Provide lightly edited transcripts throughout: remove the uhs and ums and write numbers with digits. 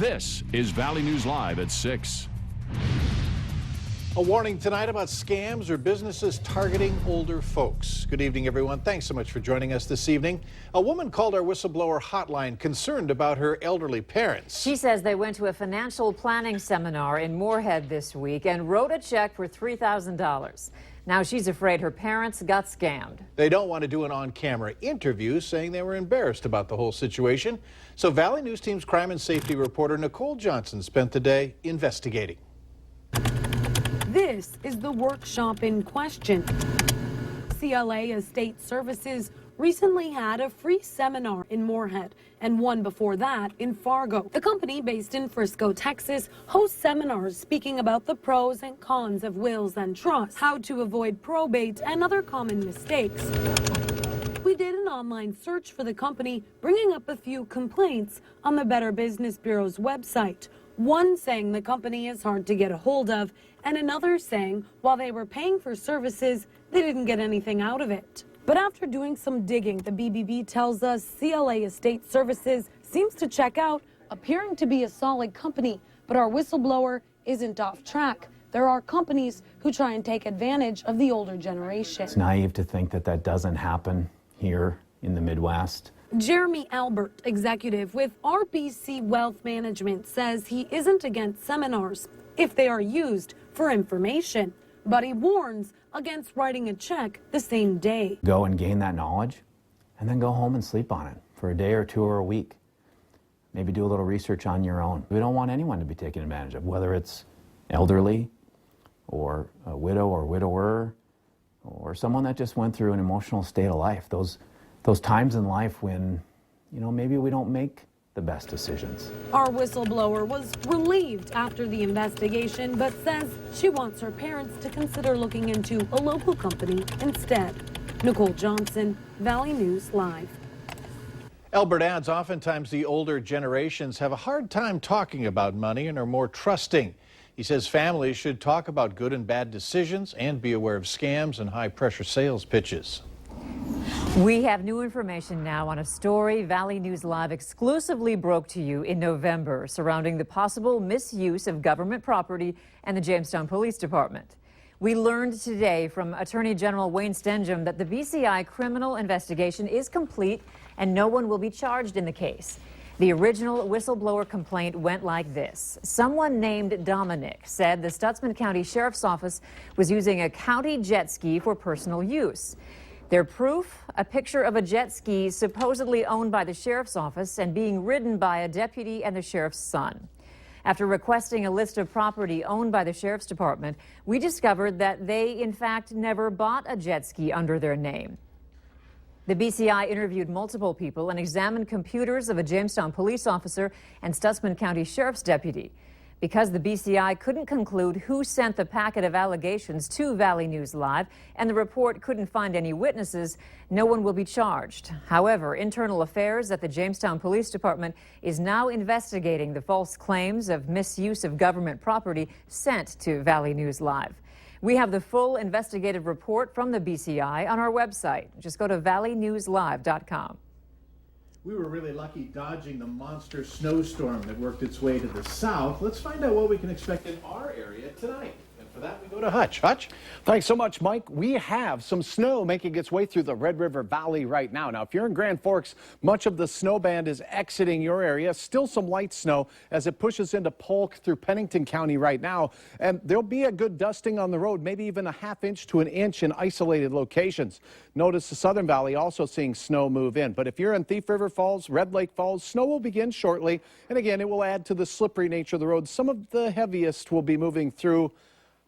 This is Valley News Live at 6. A warning tonight about scams or businesses targeting older folks. Good evening, everyone. Thanks so much for joining us this evening. A woman called our whistleblower hotline concerned about her elderly parents. She says they went to a financial planning seminar in Moorhead this week and wrote a check for $3,000. Now she's afraid her parents got scammed. They don't want to do an on-camera interview, saying they were embarrassed about the whole situation. So Valley News Team's crime and safety reporter Nicole Johnson spent the day investigating. This is the workshop in question. CLA Estate Services recently had a free seminar in Moorhead and one before that in Fargo. The company, based in Frisco, Texas, hosts seminars speaking about the pros and cons of wills and trusts, how to avoid probate, and other common mistakes. We did an online search for the company, bringing up a few complaints on the Better Business Bureau's website. One saying the company is hard to get a hold of, and another saying while they were paying for services, they didn't get anything out of it. But after doing some digging, the BBB tells us CLA Estate Services seems to check out, appearing to be a solid company, but our whistleblower isn't off track. There are companies who try and take advantage of the older generation. It's naive to think that that doesn't happen here in the Midwest. Jeremy Albert, executive with RBC Wealth Management, says he isn't against seminars if they are used for information, but he warns against writing a check the same day. Go and gain that knowledge and then go home and sleep on it for a day or two or a week. Maybe do a little research on your own. We don't want anyone to be taken advantage of, whether it's elderly or a widow or widower or someone that just went through an emotional state of life. Those times in life when, maybe we don't make the best decisions. Our whistleblower was relieved after the investigation, but says she wants her parents to consider looking into a local company instead. Nicole Johnson, Valley News Live. Albert adds oftentimes the older generations have a hard time talking about money and are more trusting. He says families should talk about good and bad decisions and be aware of scams and high-pressure sales pitches. We have new information now on a story Valley News Live exclusively broke to you in November surrounding the possible misuse of government property and the Jamestown Police Department. We learned today from Attorney General Wayne Stenjum that the BCI criminal investigation is complete and no one will be charged in the case. The original whistleblower complaint went like this. Someone named Dominic said the Stutsman County Sheriff's Office was using a county jet ski for personal use. Their proof, a picture of a jet ski supposedly owned by the sheriff's office and being ridden by a deputy and the sheriff's son. After requesting a list of property owned by the sheriff's department, we discovered that they, in fact, never bought a jet ski under their name. The BCI interviewed multiple people and examined computers of a Jamestown police officer and Stutsman County Sheriff's deputy. Because the BCI couldn't conclude who sent the packet of allegations to Valley News Live and the report couldn't find any witnesses, no one will be charged. However, Internal Affairs at the Jamestown Police Department is now investigating the false claims of misuse of government property sent to Valley News Live. We have the full investigative report from the BCI on our website. Just go to valleynewslive.com. We were really lucky dodging the monster snowstorm that worked its way to the south. Let's find out what we can expect in our area tonight. And for that, we go to Hutch. Hutch? Thanks so much, Mike. We have some snow making its way through the Red River Valley right now. Now, if you're in Grand Forks, much of the snow band is exiting your area. Still some light snow as it pushes into Polk through Pennington County right now. And there'll be a good dusting on the road, maybe even a ½ to an inch in isolated locations. Notice the Southern Valley also seeing snow move in. But if you're in Thief River Falls, Red Lake Falls, snow will begin shortly. And again, it will add to the slippery nature of the road. Some of the heaviest will be moving through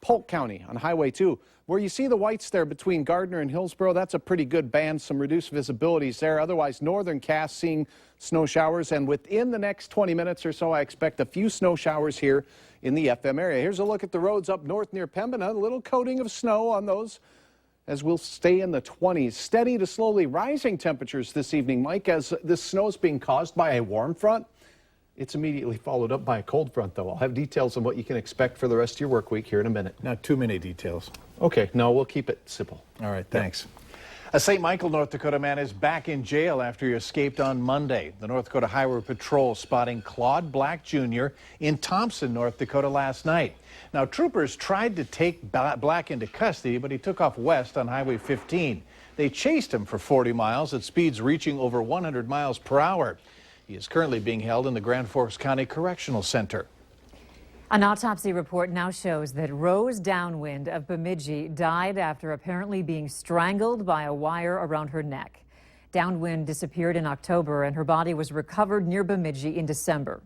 Polk County on Highway 2. Where you see the whites there between Gardner and Hillsborough, that's a pretty good band, some reduced visibilities there. Otherwise, northern Cass seeing snow showers, and within the next 20 minutes or so, I expect a few snow showers here in the FM area. Here's a look at the roads up north near Pembina. A little coating of snow on those as we'll stay in the 20s. Steady to slowly rising temperatures this evening, Mike, as this snow is being caused by a warm front. It's immediately followed up by a cold front, though. I'll have details on what you can expect for the rest of your work week here in a minute. Not too many details. Okay, no, we'll keep it simple. All right, thanks. A St. Michael, North Dakota man is back in jail after he escaped on Monday. The North Dakota Highway Patrol spotting Claude Black Jr. in Thompson, North Dakota last night. Now, troopers tried to take Black into custody, but he took off west on Highway 15. They chased him for 40 miles at speeds reaching over 100 miles per hour. He is currently being held in the Grand Forks County Correctional Center. An autopsy report now shows that Rose Downwind of Bemidji died after apparently being strangled by a wire around her neck. Downwind disappeared in October and her body was recovered near Bemidji in December.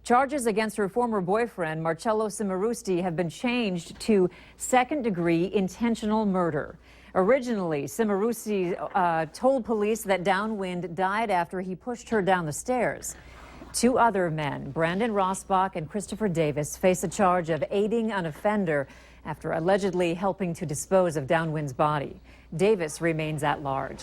Charges against her former boyfriend, Marcello Cimarusti, have been changed to second-degree intentional murder. Originally, Cimarusti told police that Downwind died after he pushed her down the stairs. Two other men, Brandon Rossbach and Christopher Davis, face a charge of aiding an offender after allegedly helping to dispose of Downwind's body. Davis remains at large.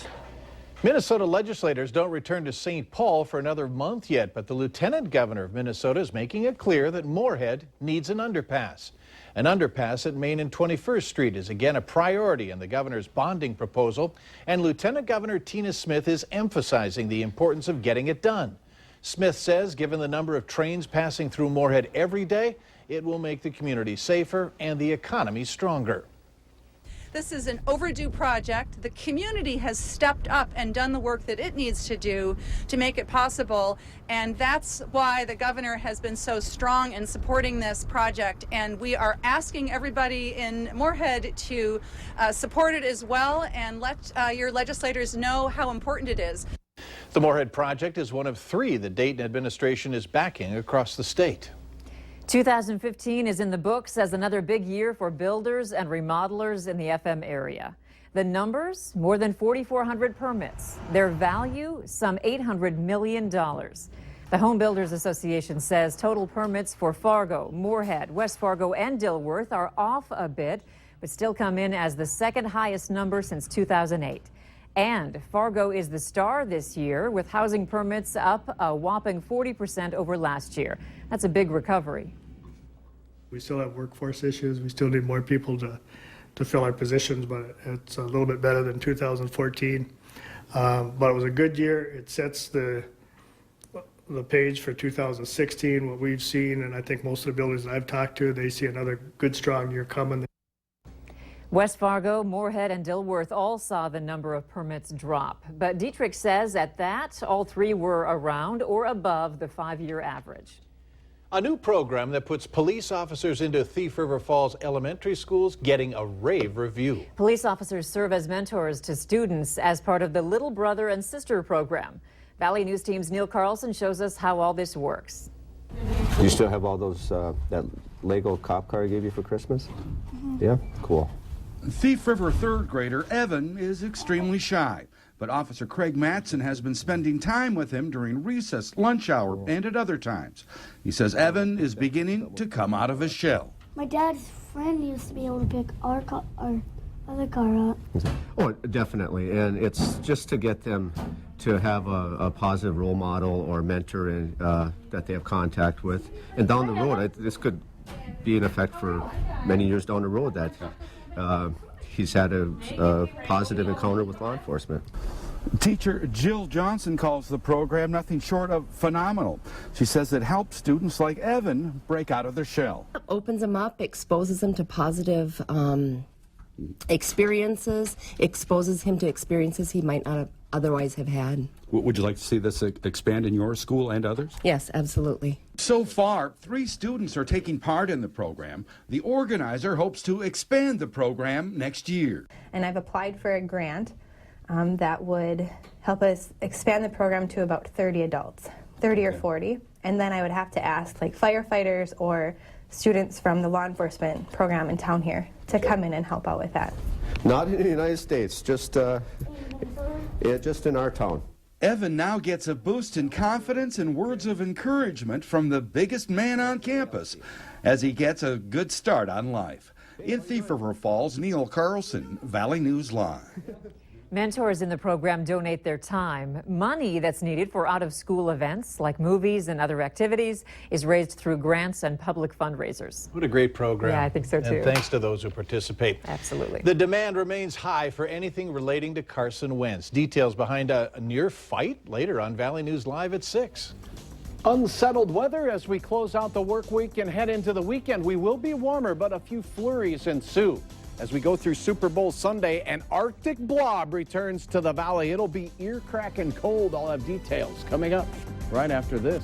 Minnesota legislators don't return to St. Paul for another month yet, but the lieutenant governor of Minnesota is making it clear that Moorhead needs an underpass. An underpass at Main and 21st Street is again a priority in the governor's bonding proposal, and Lieutenant Governor Tina Smith is emphasizing the importance of getting it done. Smith says given the number of trains passing through Moorhead every day, it will make the community safer and the economy stronger. This is an overdue project. The community has stepped up and done the work that it needs to do to make it possible, and that's why the governor has been so strong in supporting this project, and we are asking everybody in Moorhead to support it as well and let your legislators know how important it is. The Moorhead project is one of three the Dayton administration is backing across the state. 2015 is in the books as another big year for builders and remodelers in the FM area. The numbers, more than 4,400 permits. Their value, some $800 million. The Home Builders Association says total permits for Fargo, Moorhead, West Fargo, and Dilworth are off a bit, but still come in as the second highest number since 2008. And Fargo is the star this year, with housing permits up a whopping 40% over last year. That's a big recovery. We still have workforce issues. We still need more people to fill our positions, but it's a little bit better than 2014. But it was a good year. It sets the page for 2016, what we've seen, and I think most of the builders that I've talked to, they see another good, strong year coming. West Fargo, Moorhead, and Dilworth all saw the number of permits drop. But Dietrich says at that, all three were around or above the 5-year average. A new program that puts police officers into Thief River Falls elementary schools getting a rave review. Police officers serve as mentors to students as part of the Little Brother and Sister program. Valley News Team's Neil Carlson shows us how all this works. Do you still have all those, that Lego cop car I gave you for Christmas? Yeah? Cool. Thief River third grader Evan is extremely shy, but Officer Craig Matson has been spending time with him during recess, lunch hour, and at other times. He says Evan is beginning to come out of his shell. My dad's friend used to be able to pick our other car up. Oh, definitely, and it's just to get them to have a positive role model or mentor that they have contact with. And down the road, this could be in effect for many years down the road that he's had a positive encounter with law enforcement. Teacher Jill Johnson calls the program nothing short of phenomenal. She says it helps students like Evan break out of their shell. It opens them up, exposes them to positive experiences, exposes him to experiences he might not otherwise have had. Would you like to see this expand in your school and others? Yes, absolutely. So far, 3 students are taking part in the program. The organizer hopes to expand the program next year. And I've applied for a grant that would help us expand the program to about 30 adults, 30 or 40. And then I would have to ask like firefighters or students from the law enforcement program in town here to come in and help out with that. Not in the United States, just in our town. Evan now gets a boost in confidence and words of encouragement from the biggest man on campus as he gets a good start on life. In Thief River Falls, Neil Carlson, Valley News Live. Mentors in the program donate their time. Money that's needed for out-of-school events like movies and other activities is raised through grants and public fundraisers. What a great program. Yeah, I think so too. And thanks to those who participate. Absolutely. The demand remains high for anything relating to Carson Wentz. Details behind a near fight later on Valley News Live at 6. Unsettled weather as we close out the work week and head into the weekend. We will be warmer, but a few flurries ensue. As we go through Super Bowl Sunday, an Arctic blob returns to the valley. It'll be ear-cracking cold. I'll have details coming up right after this.